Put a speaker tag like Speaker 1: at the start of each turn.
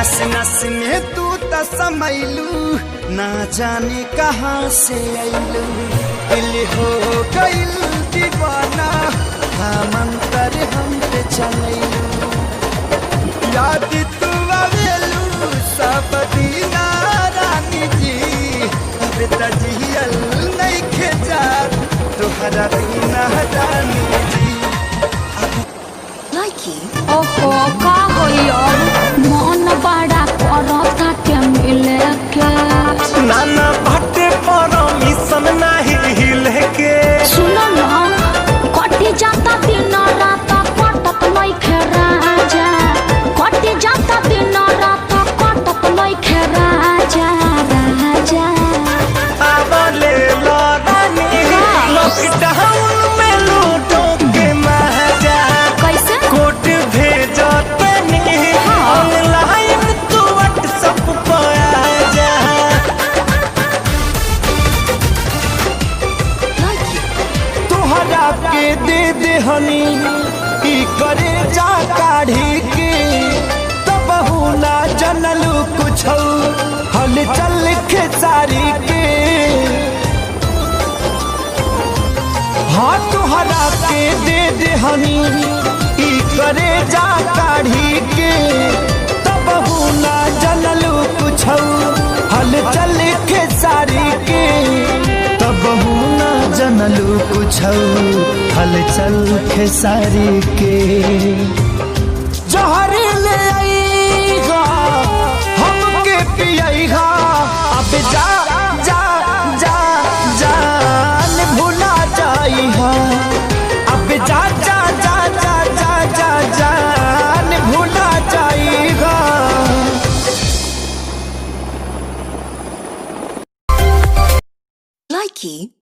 Speaker 1: नस नस में तू त समैलू, ना जाने कहाँ से अइलू। दिल हो गइल दीवाना, मंतर हम पे चलैलू। याद तू आवेलू सब दीना रानी जी, अब त जियल नइखे जात तोहरा बिना रानी जी।
Speaker 2: ओहो का होइयो मन बड़ा करता के मिले के।
Speaker 1: नाना बाटे परमिशन नाही हिले के।
Speaker 2: सुनो ना कटी जाता दिन रात कटत नइखे राजा, कटी जाता दिन रात कटत नइखे राजा राजा।
Speaker 1: आवले लगानी लॉकडाउन में लूटो के मजा।
Speaker 2: कैसे
Speaker 1: कोट भेजो तनी ऑनलाइन तू व्हाट्सएप पर आ जा। तोहरा के दे दे हनी ई करे जा काढ़ी के, तब ना जनलू कुछ हल चल खेसारी के। हाँ तोहरा के दे दे हनी ई करे जा काढ़ी के, तब ना जनलू कुछ हल चल खेसारी के। तब ना जनलू कुछ हल चल खेसारी के। जहर ले आईगा हमके पियईगा, अब जा जा जा जान भुला जाईहा। अब जा जा जा जा जा जा जान भुला जाईहा।
Speaker 2: Likey